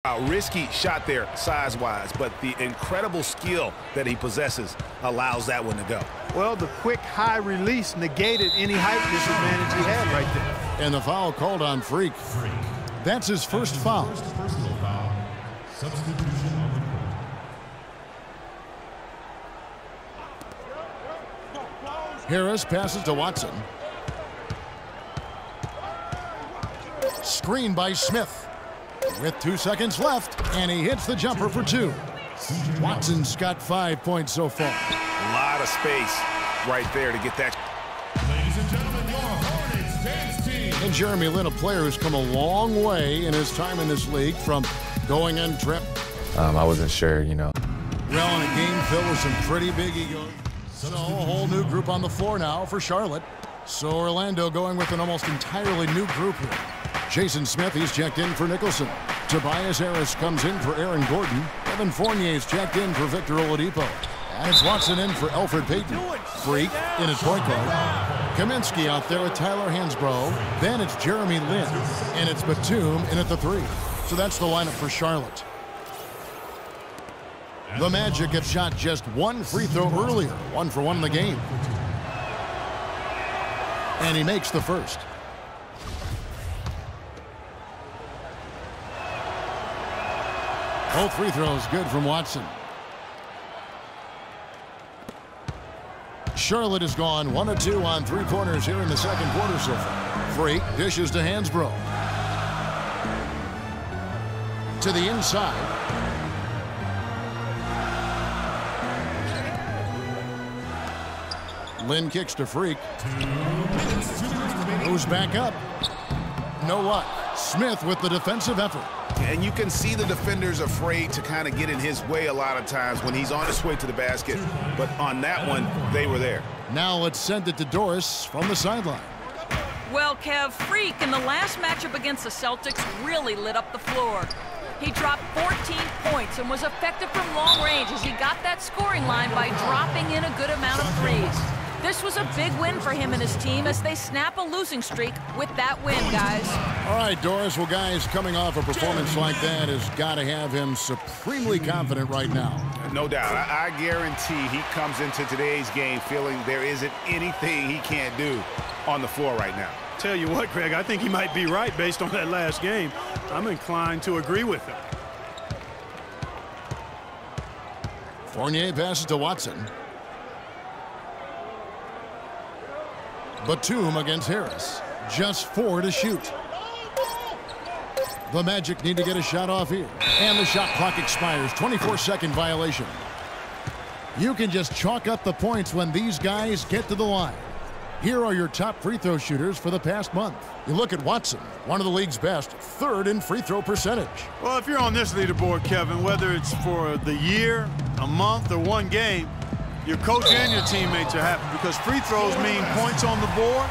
A risky shot there size-wise, but the incredible skill that he possesses allows that one to go. Well, the quick high release negated any height disadvantage he had right there. And the foul called on Freak. That's his first foul. Personal foul. Substitution on the court. Harris passes to Watson. Screen by Smith. With 2 seconds left, and he hits the jumper for 2. Watson's got 5 points so far. A lot of space right there to get that. Ladies and gentlemen, your Hornets dance team. And Jeremy Lin, a player who's come a long way in his time in this league from going untripped. I wasn't sure, you know. Well, in a game filled with some pretty big egos. So a whole new group on the floor now for Charlotte. So Orlando going with an almost entirely new group here. Jason Smith, he's checked in for Nicholson. Tobias Harris comes in for Aaron Gordon. Evan Fournier's checked in for Victor Oladipo. And it's Watson in for Elfrid Payton. Freak in at point guard. Kaminsky out there with Tyler Hansbrough. Then it's Jeremy Lin. And it's Batum in at the 3. So that's the lineup for Charlotte. The Magic have shot just 1 free throw earlier. 1 for 1 in the game. And he makes the first. Both free throws good from Watson. Charlotte has gone 1 of 2 on 3-pointers here in the second quarter so far. Freak dishes to Hansbrough. To the inside. Lin kicks to Freak. Moves back up. No luck. Smith with the defensive effort. And you can see the defenders afraid to kind of get in his way a lot of times when he's on his way to the basket. But on that one, they were there. Now let's send it to Doris from the sideline. Well, Kev, Freak in the last matchup against the Celtics really lit up the floor. He dropped 14 points and was effective from long range as he got that scoring line by dropping in a good amount of threes. This was a big win for him and his team as they snap a losing streak with that win, guys. All right, Doris. Well, guys, coming off a performance like that has got to have him supremely confident right now. No doubt. I guarantee he comes into today's game feeling there isn't anything he can't do on the floor right now. Tell you what, Greg, I think he might be right based on that last game. I'm inclined to agree with him. Fournier passes to Watson. Batum against Harris. Just 4 to shoot. The Magic need to get a shot off here. And the shot clock expires. 24-second violation. You can just chalk up the points when these guys get to the line. Here are your top free throw shooters for the past month. You look at Watson, one of the league's best, 3rd in free throw percentage. Well, if you're on this leaderboard, Kevin, whether it's for the year, a month, or 1 game, your coach and your teammates are happy because free throws mean points on the board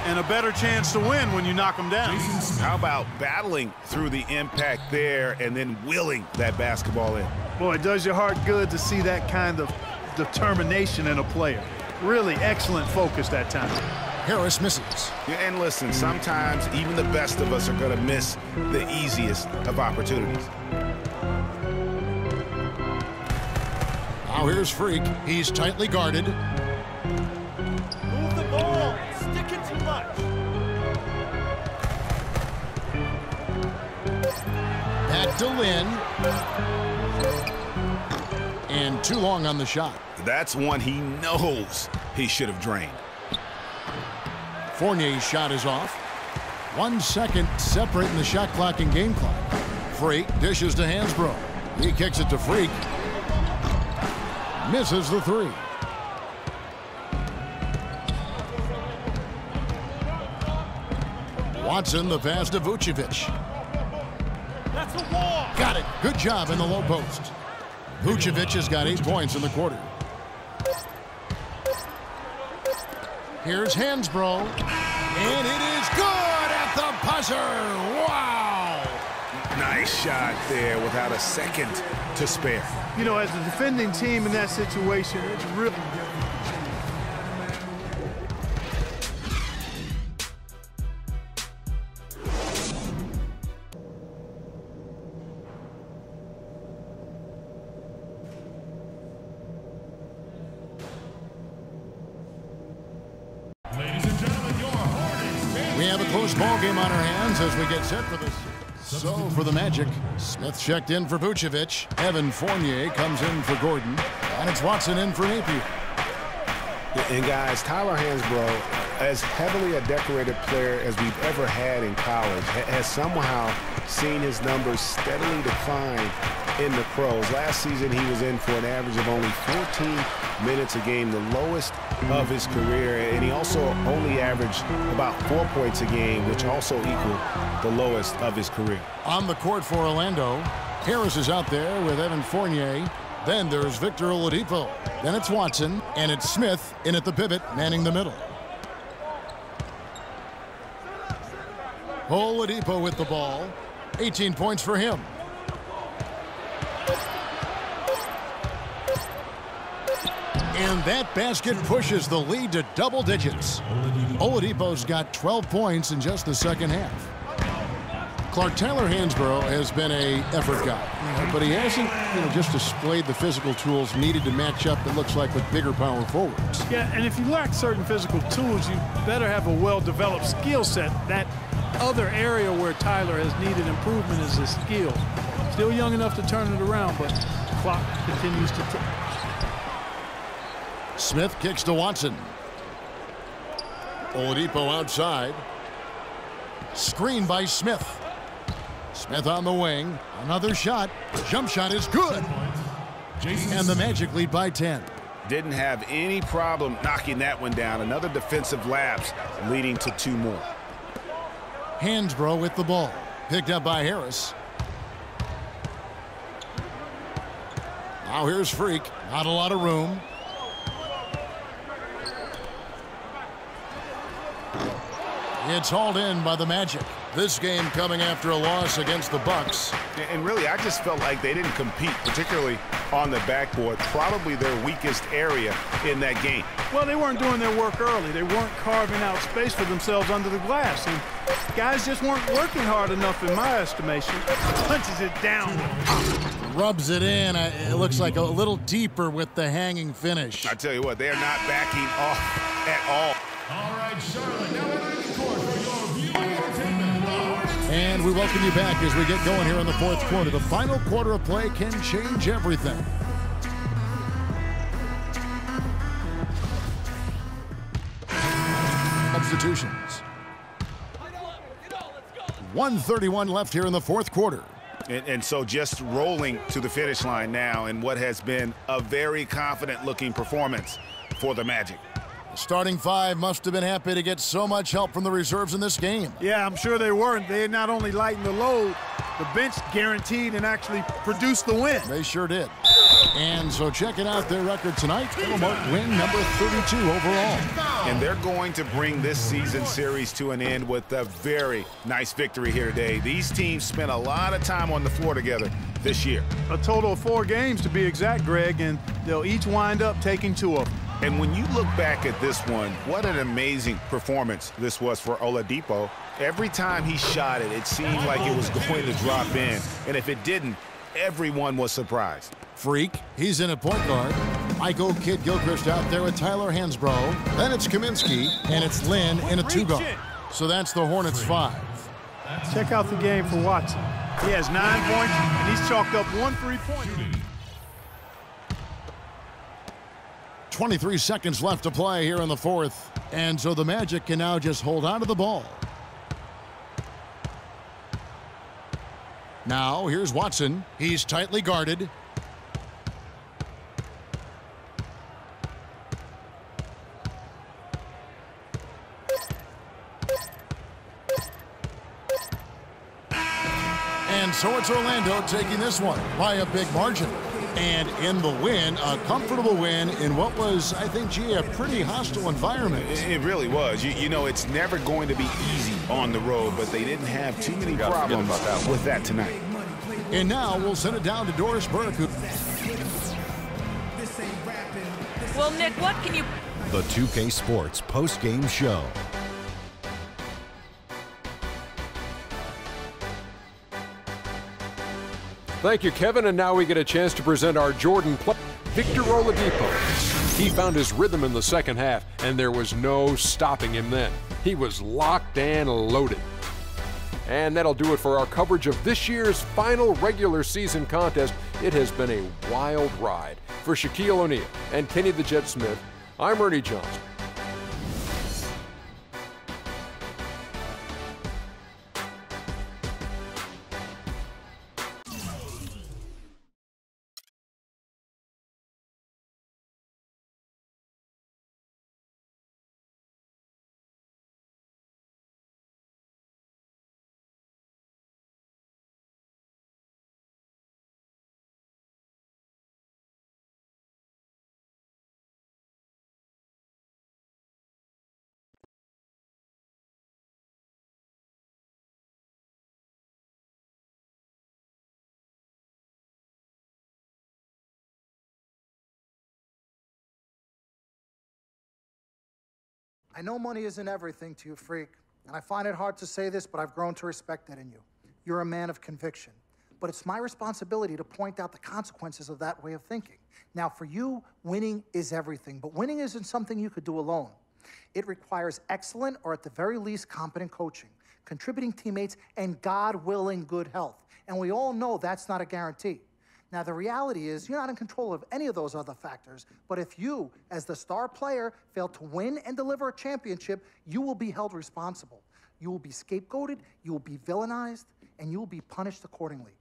and a better chance to win when you knock them down. How about battling through the impact there and then willing that basketball in? Boy, it does your heart good to see that kind of determination in a player. Really excellent focus that time. Harris misses. Yeah, and listen, sometimes even the best of us are going to miss the easiest of opportunities. Now here's Freak. He's tightly guarded. Move the ball. Stick it too much. Back to Lin. And too long on the shot. That's one he knows he should have drained. Fournier's shot is off. 1 second separating the shot clock and game clock. Freak dishes to Hansbrough. He kicks it to Freak. Misses the 3. Watson, the pass to Vucevic. That's a wall. Got it. Good job in the low post. Vucevic has got 8 points in the quarter. Here's Hansbrough. And it is good at the buzzer. Wow. Nice shot there without a second to spare. You know, as the defending team in that situation, it's really close ball game on our hands as we get set for this. So for the Magic, Smith checked in for Vucevic. Evan Fournier comes in for Gordon. And it's Watson in for Napier. And guys, Tyler Hansbrough, as heavily a decorated player as we've ever had in college, has somehow seen his numbers steadily decline in the pros. Last season, he was in for an average of only 14 minutes a game, the lowest of his career. And he also only averaged about 4 points a game, which also equaled the lowest of his career. On the court for Orlando, Harris is out there with Evan Fournier. Then there's Victor Oladipo. Then it's Watson, and it's Smith in at the pivot, manning the middle. Oladipo with the ball. 18 points for him. And that basket pushes the lead to double digits. Oladipo's got 12 points in just the second half. Clark, Tyler Hansbrough has been a effort guy, but he hasn't, just displayed the physical tools needed to match up, it looks like, with bigger power forwards. Yeah, and if you lack certain physical tools, you better have a well-developed skill set. That other area where Tyler has needed improvement is his skills. Still young enough to turn it around, but the clock continues to tick. Smith kicks to Watson. Oladipo outside. Screen by Smith. Smith on the wing. Another shot. Jump shot is good. And the Magic lead by 10. Didn't have any problem knocking that one down. Another defensive lapse leading to 2 more. Hansbrough with the ball. Picked up by Harris. Now here's Freak. Not a lot of room. It's hauled in by the Magic. This game coming after a loss against the Bucks. And really, I just felt like they didn't compete, particularly on the backboard. Probably their weakest area in that game. Well, they weren't doing their work early. They weren't carving out space for themselves under the glass. And guys just weren't working hard enough, in my estimation. Punches it down. Rubs it in. It looks like a little deeper with the hanging finish. I tell you what, they are not backing off at all. All right, Charlotte, now entering the court for your viewing entertainment. And we welcome you back as we get going here in the fourth quarter. The final quarter of play can change everything. Substitutions. 1:31 left here in the fourth quarter. And so just rolling to the finish line now in what has been a very confident-looking performance for the Magic. The starting 5 must have been happy to get so much help from the reserves in this game. Yeah, I'm sure they weren't. They not only lightened the load, the bench guaranteed and actually produced the win. They sure did. And so checking out their record tonight, it'll mark win number 32 overall. And they're going to bring this season series to an end with a very nice victory here today. These teams spent a lot of time on the floor together this year. A total of 4 games to be exact, Greg, and they'll each wind up taking 2 of them. And when you look back at this one, what an amazing performance this was for Oladipo. Every time he shot it, it seemed like it was going to drop in. And if it didn't, everyone was surprised. Freak, he's in a point guard. Michael Kidd-Gilchrist out there with Tyler Hansbrough. Then it's Kaminsky, and it's Lynn in a 2-guard. So that's the Hornets 5. Check out the game for Watson. He has 9 points, and he's chalked up 1 3-pointer. 23 seconds left to play here in the fourth. And so the Magic can now just hold on to the ball. Now here's Watson. He's tightly guarded. And so it's Orlando taking this one by a big margin. And in the win, a comfortable win in what was, I think, a pretty hostile environment. It really was. You know, it's never going to be easy on the road, but they didn't have too many problems with that tonight. And now we'll send it down to Doris Burke. Well, Nick, what can you... The 2K Sports post-game show. Thank you, Kevin. And now we get a chance to present our Jordan player, Victor Oladipo. He found his rhythm in the second half, and there was no stopping him then. He was locked and loaded. And that'll do it for our coverage of this year's final regular season contest. It has been a wild ride. For Shaquille O'Neal and Kenny the Jet Smith, I'm Ernie Johnson. I know money isn't everything to you, freak, and I find it hard to say this, but I've grown to respect that in you. You're a man of conviction, but it's my responsibility to point out the consequences of that way of thinking. Now, for you, winning is everything, but winning isn't something you could do alone. It requires excellent, or at the very least, competent coaching, contributing teammates, and God willing, good health. And we all know that's not a guarantee. Now, the reality is you're not in control of any of those other factors, but if you, as the star player, fail to win and deliver a championship, you will be held responsible. You will be scapegoated, you will be villainized, and you will be punished accordingly.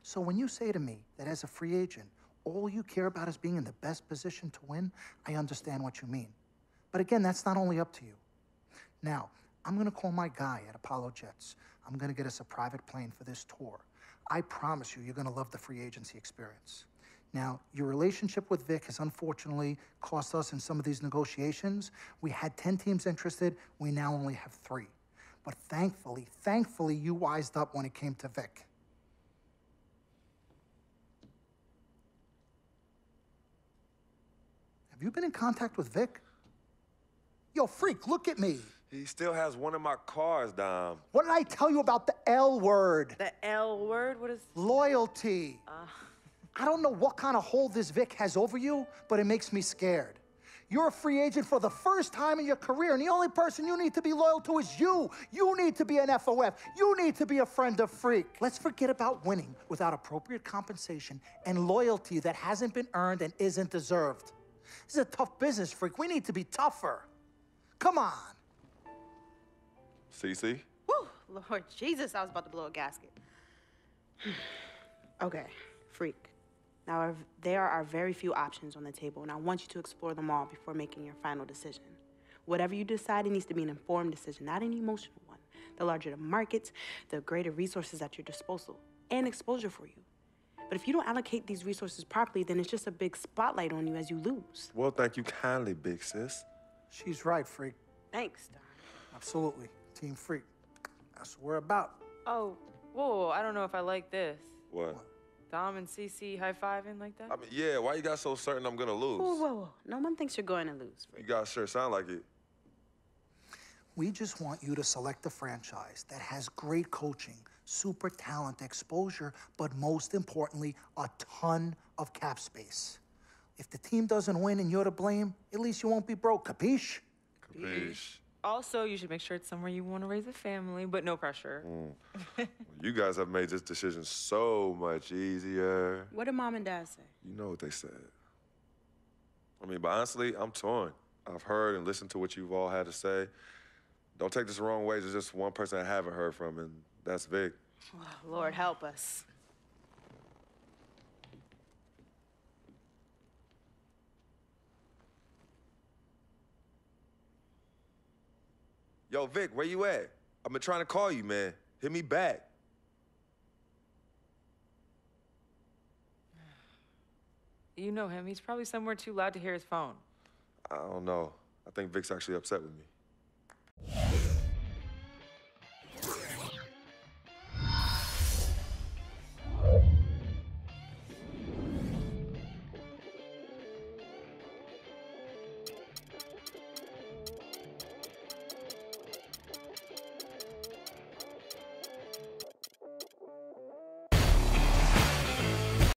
So when you say to me that as a free agent, all you care about is being in the best position to win, I understand what you mean. But again, that's not only up to you. Now, I'm gonna call my guy at Apollo Jets. I'm gonna get us a private plane for this tour. I promise you, you're gonna love the free agency experience. Now, your relationship with Vic has unfortunately cost us in some of these negotiations. We had 10 teams interested, we now only have 3. But thankfully, you wised up when it came to Vic. Have you been in contact with Vic? Yo, freak, look at me. He still has one of my cars, Dom. What did I tell you about the L word? The L word? What is... Loyalty. I don't know what kind of hold this Vic has over you, but it makes me scared. You're a free agent for the first time in your career, and the only person you need to be loyal to is you. You need to be an FOF. You need to be a friend of freak. Let's forget about winning without appropriate compensation and loyalty that hasn't been earned and isn't deserved. This is a tough business, freak. We need to be tougher. Come on. CC? Woo, Lord Jesus, I was about to blow a gasket. Okay, freak. Now, there are very few options on the table, and I want you to explore them all before making your final decision. Whatever you decide, it needs to be an informed decision, not an emotional one. The larger the markets, the greater resources at your disposal, and exposure for you. But if you don't allocate these resources properly, then it's just a big spotlight on you as you lose. Well, thank you kindly, big sis. She's right, freak. Thanks, Don. Absolutely. Team freak. That's what we're about. Oh, whoa, I don't know if I like this. What? Dom and CC high-fiving like that? I mean, yeah, why you got so certain I'm gonna lose? Whoa. No one thinks you're going to lose, freak. You guys sure sound like it. We just want you to select a franchise that has great coaching, super talent, exposure, but most importantly, a ton of cap space. If the team doesn't win and you're to blame, at least you won't be broke, capiche? Capiche. Also, you should make sure it's somewhere you want to raise a family, but no pressure. Well, you guys have made this decision so much easier. What did Mom and Dad say? You know what they said. I mean, but honestly, I'm torn. I've heard and listened to what you've all had to say. Don't take this the wrong way. There's just one person I haven't heard from, and that's Vic. Oh, Lord, help us. Yo, Vic, where you at? I've been trying to call you, man. Hit me back. You know him. He's probably somewhere too loud to hear his phone. I don't know. I think Vic's actually upset with me.